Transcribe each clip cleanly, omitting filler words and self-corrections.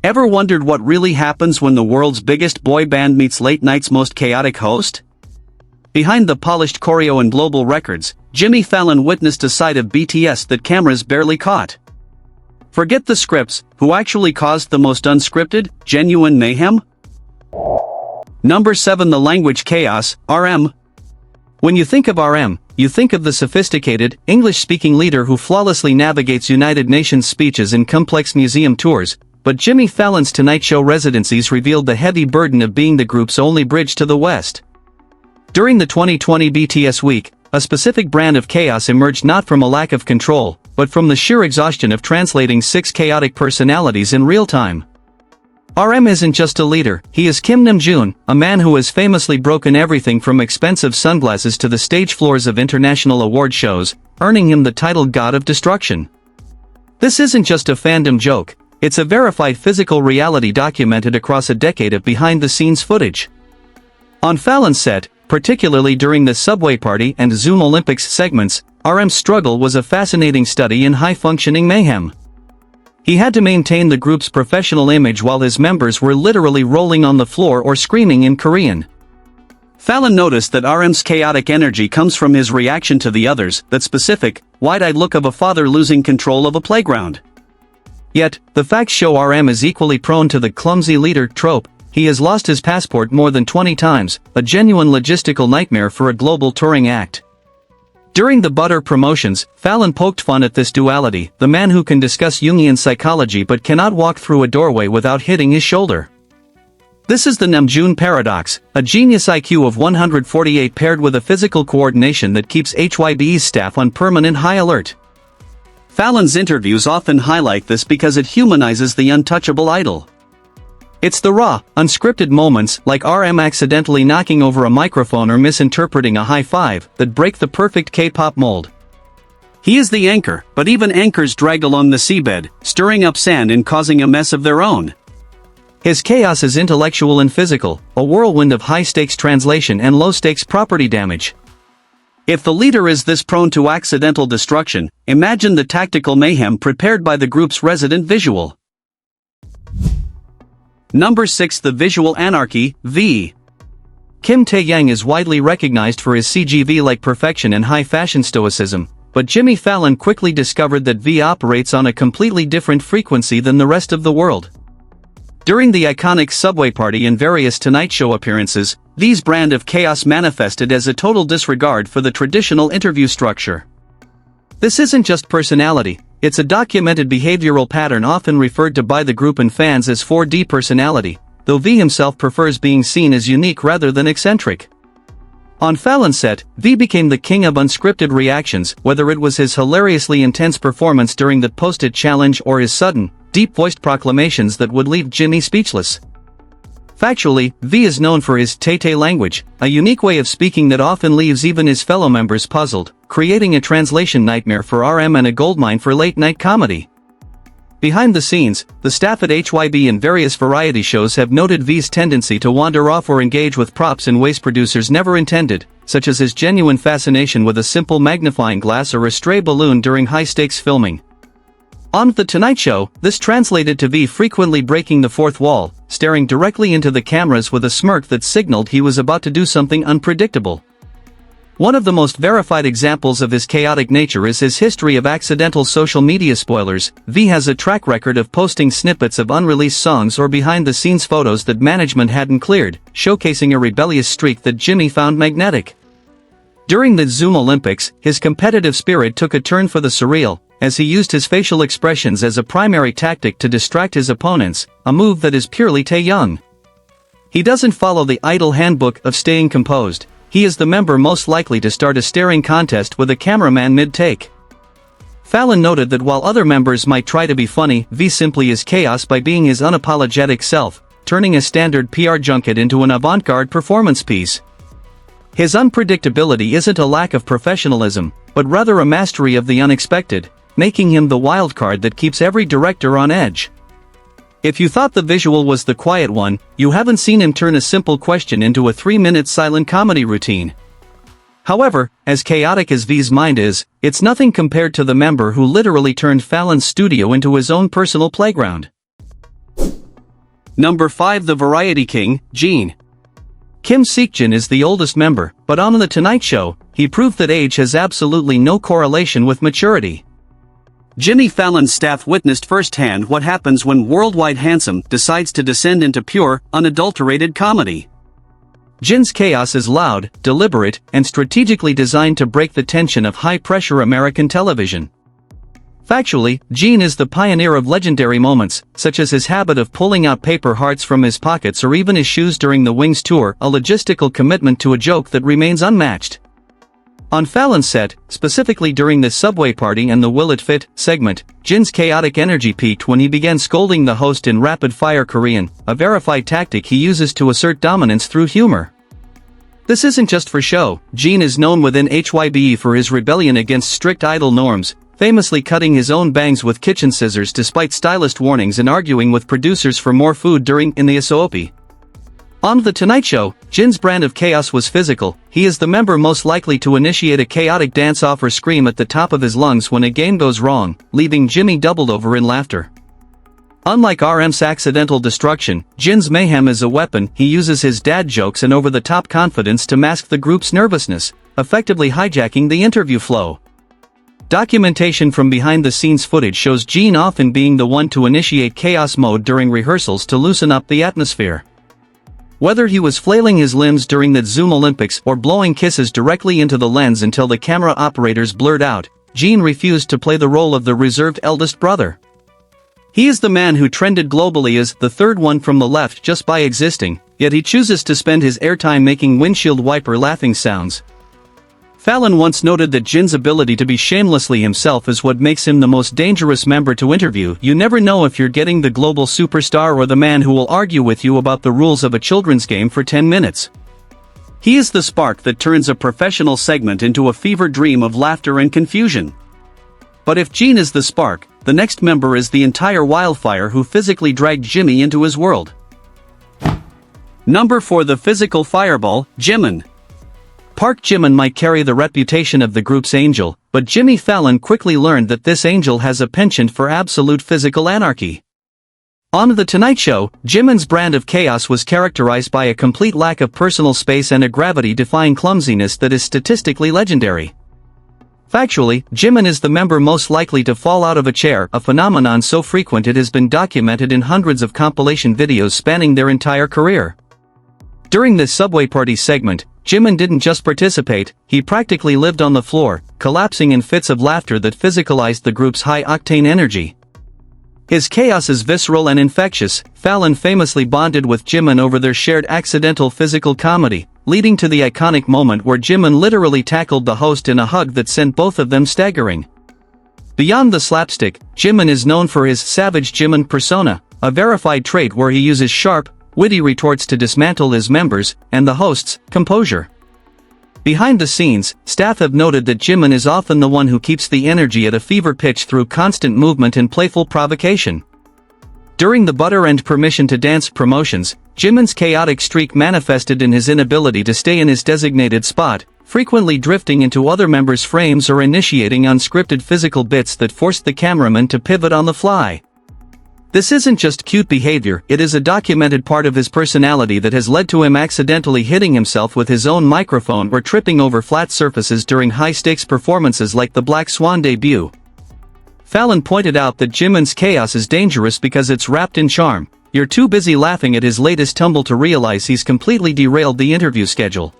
Ever wondered what really happens when the world's biggest boy band meets late night's most chaotic host? Behind the polished choreo and global records, Jimmy Fallon witnessed a side of BTS that cameras barely caught. Forget the scripts, who actually caused the most unscripted, genuine mayhem? Number 7. The language chaos, RM. When you think of RM, you think of the sophisticated, English-speaking leader who flawlessly navigates United Nations speeches and complex museum tours, but Jimmy Fallon's Tonight Show residencies revealed the heavy burden of being the group's only bridge to the West. During the 2020 BTS week, a specific brand of chaos emerged not from a lack of control, but from the sheer exhaustion of translating 6 chaotic personalities in real time. RM isn't just a leader, he is Kim Namjoon, a man who has famously broken everything from expensive sunglasses to the stage floors of international award shows, earning him the title God of Destruction. This isn't just a fandom joke, it's a verified physical reality documented across a decade of behind-the-scenes footage. On Fallon's set, particularly during the Subway Party and Zoom Olympics segments, RM's struggle was a fascinating study in high-functioning mayhem. He had to maintain the group's professional image while his members were literally rolling on the floor or screaming in Korean. Fallon noticed that RM's chaotic energy comes from his reaction to the others, that specific, wide-eyed look of a father losing control of a playground. Yet, the facts show RM is equally prone to the clumsy leader trope. He has lost his passport more than 20 times, a genuine logistical nightmare for a global touring act. During the Butter promotions, Fallon poked fun at this duality, the man who can discuss Jungian psychology but cannot walk through a doorway without hitting his shoulder. This is the Namjoon paradox, a genius IQ of 148 paired with a physical coordination that keeps HYBE's staff on permanent high alert. Fallon's interviews often highlight this because it humanizes the untouchable idol. It's the raw, unscripted moments, like RM accidentally knocking over a microphone or misinterpreting a high five, that break the perfect K-pop mold. He is the anchor, but even anchors drag along the seabed, stirring up sand and causing a mess of their own. His chaos is intellectual and physical, a whirlwind of high-stakes translation and low-stakes property damage. If the leader is this prone to accidental destruction, imagine the tactical mayhem prepared by the group's resident visual. Number 6. The visual anarchy, V. Kim Tae-young is widely recognized for his CGV-like perfection and high-fashion stoicism, but Jimmy Fallon quickly discovered that V operates on a completely different frequency than the rest of the world. During the iconic Subway Party and various Tonight Show appearances, V's brand of chaos manifested as a total disregard for the traditional interview structure. This isn't just personality, it's a documented behavioral pattern often referred to by the group and fans as 4D personality, though V himself prefers being seen as unique rather than eccentric. On Fallon's set, V became the king of unscripted reactions, whether it was his hilariously intense performance during the Post-it challenge or his sudden, deep-voiced proclamations that would leave Jimmy speechless. Factually, V is known for his Tay-Tay language, a unique way of speaking that often leaves even his fellow members puzzled, creating a translation nightmare for RM and a goldmine for late-night comedy. Behind the scenes, the staff at HYB and various variety shows have noted V's tendency to wander off or engage with props in ways producers never intended, such as his genuine fascination with a simple magnifying glass or a stray balloon during high-stakes filming. On The Tonight Show, this translated to V frequently breaking the fourth wall, staring directly into the cameras with a smirk that signaled he was about to do something unpredictable. One of the most verified examples of his chaotic nature is his history of accidental social media spoilers. V has a track record of posting snippets of unreleased songs or behind-the-scenes photos that management hadn't cleared, showcasing a rebellious streak that Jimmy found magnetic. During the Zoom Olympics, his competitive spirit took a turn for the surreal, as he used his facial expressions as a primary tactic to distract his opponents, a move that is purely Tae-young. He doesn't follow the idol handbook of staying composed. He is the member most likely to start a staring contest with a cameraman mid-take. Fallon noted that while other members might try to be funny, V simply is chaos by being his unapologetic self, turning a standard PR junket into an avant-garde performance piece. His unpredictability isn't a lack of professionalism, but rather a mastery of the unexpected, making him the wild card that keeps every director on edge. If you thought the visual was the quiet one, you haven't seen him turn a simple question into a 3-minute silent comedy routine. However, as chaotic as V's mind is, it's nothing compared to the member who literally turned Fallon's studio into his own personal playground. Number 5. The Variety King, Jin. Kim Seokjin is the oldest member, but on The Tonight Show, he proved that age has absolutely no correlation with maturity. Jimmy Fallon's staff witnessed firsthand what happens when worldwide handsome decides to descend into pure, unadulterated comedy. Jin's chaos is loud, deliberate, and strategically designed to break the tension of high-pressure American television. Factually, Jin is the pioneer of legendary moments, such as his habit of pulling out paper hearts from his pockets or even his shoes during the Wings tour, a logistical commitment to a joke that remains unmatched. On Fallon's set, specifically during the subway party and the Will It Fit segment, Jin's chaotic energy peaked when he began scolding the host in rapid-fire Korean, a verified tactic he uses to assert dominance through humor. This isn't just for show. Jin is known within HYBE for his rebellion against strict idol norms, famously cutting his own bangs with kitchen scissors despite stylist warnings and arguing with producers for more food during In the SOP. On The Tonight Show, Jin's brand of chaos was physical. He is the member most likely to initiate a chaotic dance-off or scream at the top of his lungs when a game goes wrong, leaving Jimmy doubled over in laughter. Unlike RM's accidental destruction, Jin's mayhem is a weapon. He uses his dad jokes and over-the-top confidence to mask the group's nervousness, effectively hijacking the interview flow. Documentation from behind-the-scenes footage shows Jin often being the one to initiate chaos mode during rehearsals to loosen up the atmosphere. Whether he was flailing his limbs during the Zoom Olympics or blowing kisses directly into the lens until the camera operators blurred out, Jin refused to play the role of the reserved eldest brother. He is the man who trended globally as the third one from the left just by existing, yet he chooses to spend his airtime making windshield wiper laughing sounds. Fallon once noted that Jin's ability to be shamelessly himself is what makes him the most dangerous member to interview. You never know if you're getting the global superstar or the man who will argue with you about the rules of a children's game for 10 minutes. He is the spark that turns a professional segment into a fever dream of laughter and confusion. But if Jin is the spark, the next member is the entire wildfire who physically dragged Jimmy into his world. Number 4. The physical fireball, Jimin. Park Jimin might carry the reputation of the group's angel, but Jimmy Fallon quickly learned that this angel has a penchant for absolute physical anarchy. On The Tonight Show, Jimin's brand of chaos was characterized by a complete lack of personal space and a gravity-defying clumsiness that is statistically legendary. Factually, Jimin is the member most likely to fall out of a chair, a phenomenon so frequent it has been documented in hundreds of compilation videos spanning their entire career. During this subway party segment, Jimin didn't just participate, he practically lived on the floor, collapsing in fits of laughter that physicalized the group's high-octane energy. His chaos is visceral and infectious. Fallon famously bonded with Jimin over their shared accidental physical comedy, leading to the iconic moment where Jimin literally tackled the host in a hug that sent both of them staggering. Beyond the slapstick, Jimin is known for his savage Jimin persona, a verified trait where he uses sharp, witty retorts to dismantle his members, and the host's, composure. Behind the scenes, staff have noted that Jimin is often the one who keeps the energy at a fever pitch through constant movement and playful provocation. During the Butter and Permission to Dance promotions, Jimin's chaotic streak manifested in his inability to stay in his designated spot, frequently drifting into other members' frames or initiating unscripted physical bits that forced the cameraman to pivot on the fly. This isn't just cute behavior, it is a documented part of his personality that has led to him accidentally hitting himself with his own microphone or tripping over flat surfaces during high-stakes performances like the Black Swan debut. Fallon pointed out that Jimin's chaos is dangerous because it's wrapped in charm. You're too busy laughing at his latest tumble to realize he's completely derailed the interview schedule.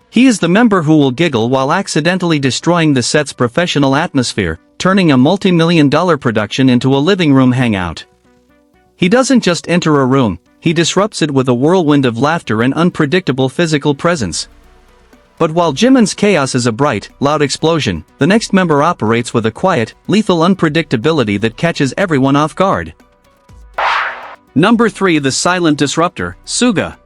He is the member who will giggle while accidentally destroying the set's professional atmosphere, turning a multi-million-dollar production into a living room hangout. He doesn't just enter a room, he disrupts it with a whirlwind of laughter and unpredictable physical presence. But while Jimin's chaos is a bright, loud explosion, the next member operates with a quiet, lethal unpredictability that catches everyone off guard. Number 3. The silent disruptor, Suga.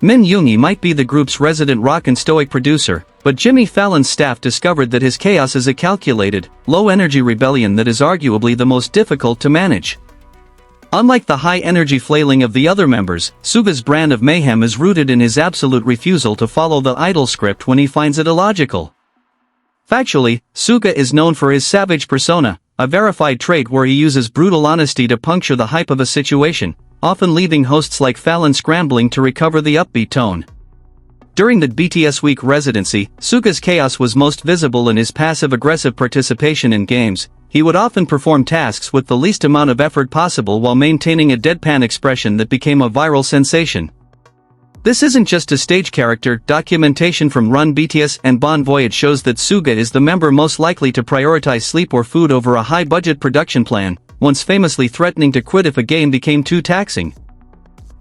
Min Yoongi might be the group's resident rock and stoic producer, but Jimmy Fallon's staff discovered that his chaos is a calculated, low-energy rebellion that is arguably the most difficult to manage. Unlike the high-energy flailing of the other members, Suga's brand of mayhem is rooted in his absolute refusal to follow the idol script when he finds it illogical. Factually, Suga is known for his savage persona, a verified trait where he uses brutal honesty to puncture the hype of a situation, often leaving hosts like Fallon scrambling to recover the upbeat tone. During the BTS week residency, Suga's chaos was most visible in his passive-aggressive participation in games. He would often perform tasks with the least amount of effort possible while maintaining a deadpan expression that became a viral sensation. This isn't just a stage character. Documentation from Run BTS and Bon Voyage shows that Suga is the member most likely to prioritize sleep or food over a high-budget production plan, once famously threatening to quit if a game became too taxing.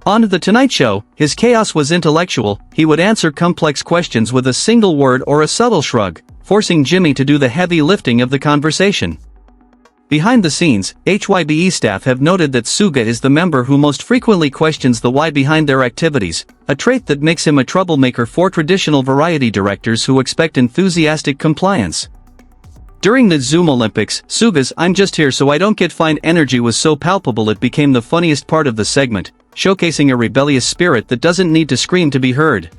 On The Tonight Show, his chaos was intellectual. He would answer complex questions with a single word or a subtle shrug, forcing Jimmy to do the heavy lifting of the conversation. Behind the scenes, HYBE staff have noted that Suga is the member who most frequently questions the why behind their activities, a trait that makes him a troublemaker for traditional variety directors who expect enthusiastic compliance. During the Zoom Olympics, Suga's "I'm just here so I don't get fined" energy was so palpable it became the funniest part of the segment, showcasing a rebellious spirit that doesn't need to scream to be heard.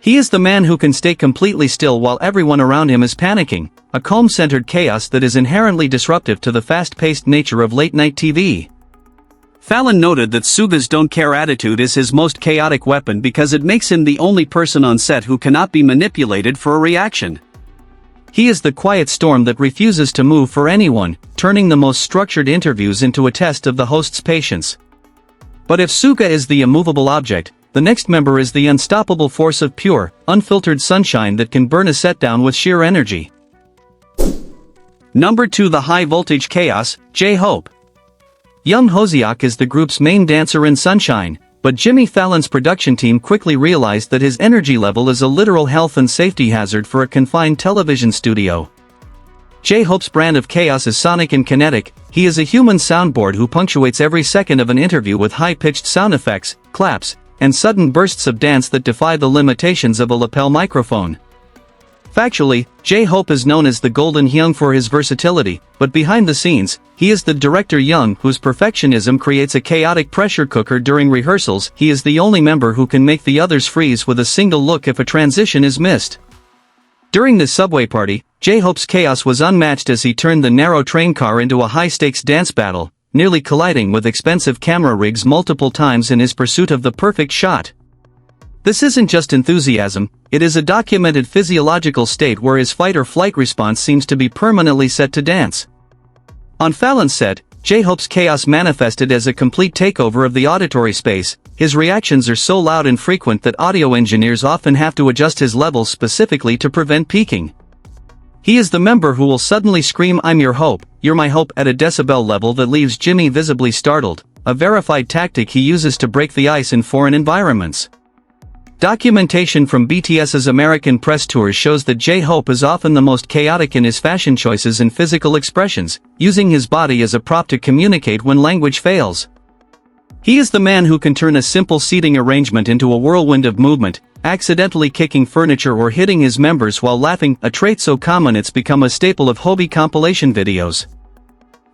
He is the man who can stay completely still while everyone around him is panicking, a calm-centered chaos that is inherently disruptive to the fast-paced nature of late-night TV. Fallon noted that Suga's don't-care attitude is his most chaotic weapon because it makes him the only person on set who cannot be manipulated for a reaction. He is the quiet storm that refuses to move for anyone, turning the most structured interviews into a test of the host's patience. But if Suga is the immovable object, the next member is the unstoppable force of pure, unfiltered sunshine that can burn a set down with sheer energy. Number 2. The high-voltage chaos, J-Hope. Young Hoseok is the group's main dancer in Sunshine, but Jimmy Fallon's production team quickly realized that his energy level is a literal health and safety hazard for a confined television studio. J-Hope's brand of chaos is sonic and kinetic. He is a human soundboard who punctuates every second of an interview with high-pitched sound effects, claps, and sudden bursts of dance that defy the limitations of a lapel microphone. Factually, J-Hope is known as the Golden Hyung for his versatility, but behind the scenes, he is the director Young whose perfectionism creates a chaotic pressure cooker during rehearsals. He is the only member who can make the others freeze with a single look if a transition is missed. During this subway party, J-Hope's chaos was unmatched as he turned the narrow train car into a high-stakes dance battle, nearly colliding with expensive camera rigs multiple times in his pursuit of the perfect shot. This isn't just enthusiasm, it is a documented physiological state where his fight-or-flight response seems to be permanently set to dance. On Fallon's set, J-Hope's chaos manifested as a complete takeover of the auditory space. His reactions are so loud and frequent that audio engineers often have to adjust his levels specifically to prevent peaking. He is the member who will suddenly scream "I'm your hope, you're my hope" at a decibel level that leaves Jimmy visibly startled, a verified tactic he uses to break the ice in foreign environments. Documentation from BTS's American press tours shows that J-Hope is often the most chaotic in his fashion choices and physical expressions, using his body as a prop to communicate when language fails. He is the man who can turn a simple seating arrangement into a whirlwind of movement, accidentally kicking furniture or hitting his members while laughing, a trait so common it's become a staple of Hobie compilation videos.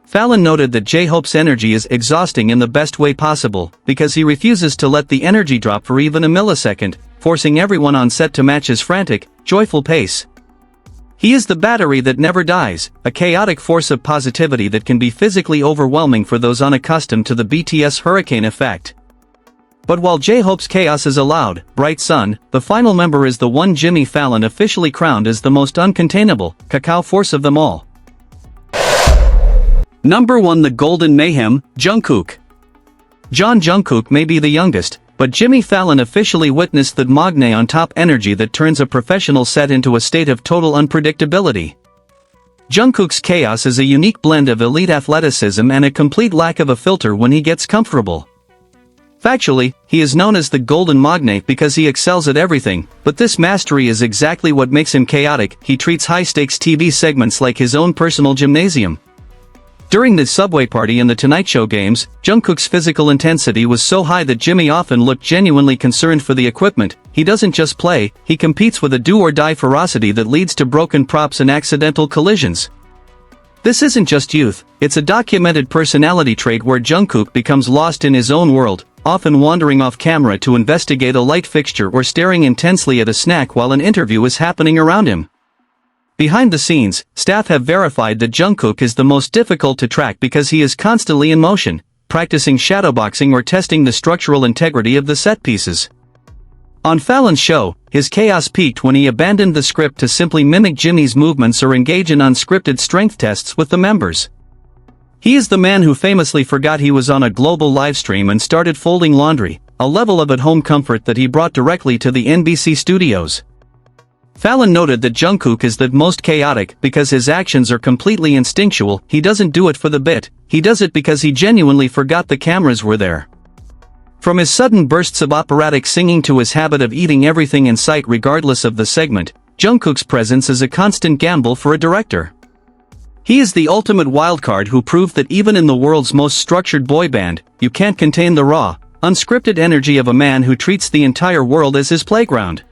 Fallon noted that J-Hope's energy is exhausting in the best way possible, because he refuses to let the energy drop for even a millisecond, forcing everyone on set to match his frantic, joyful pace. He is the battery that never dies, a chaotic force of positivity that can be physically overwhelming for those unaccustomed to the BTS hurricane effect. But while J-Hope's chaos is a loud, bright sun, the final member is the one Jimmy Fallon officially crowned as the most uncontainable, cacao force of them all. Number 1. The Golden Mayhem, Jungkook. Jungkook may be the youngest, but Jimmy Fallon officially witnessed the Maknae on top energy that turns a professional set into a state of total unpredictability. Jungkook's chaos is a unique blend of elite athleticism and a complete lack of a filter when he gets comfortable. Factually, he is known as the Golden Maknae because he excels at everything, but this mastery is exactly what makes him chaotic. He treats high-stakes TV segments like his own personal gymnasium. During the subway party and the Tonight Show games, Jungkook's physical intensity was so high that Jimmy often looked genuinely concerned for the equipment. He doesn't just play, he competes with a do-or-die ferocity that leads to broken props and accidental collisions. This isn't just youth, it's a documented personality trait where Jungkook becomes lost in his own world, often wandering off camera to investigate a light fixture or staring intensely at a snack while an interview is happening around him. Behind the scenes, staff have verified that Jungkook is the most difficult to track because he is constantly in motion. practicing shadowboxing or testing the structural integrity of the set pieces. On Fallon's show, his chaos peaked when he abandoned the script to simply mimic Jimmy's movements or engage in unscripted strength tests with the members. He is the man who famously forgot he was on a global livestream and started folding laundry, a level of at-home comfort that he brought directly to the NBC studios. Fallon noted that Jungkook is the most chaotic because his actions are completely instinctual. He doesn't do it for the bit, he does it because he genuinely forgot the cameras were there. From his sudden bursts of operatic singing to his habit of eating everything in sight regardless of the segment, Jungkook's presence is a constant gamble for a director. He is the ultimate wildcard who proved that even in the world's most structured boy band, you can't contain the raw, unscripted energy of a man who treats the entire world as his playground.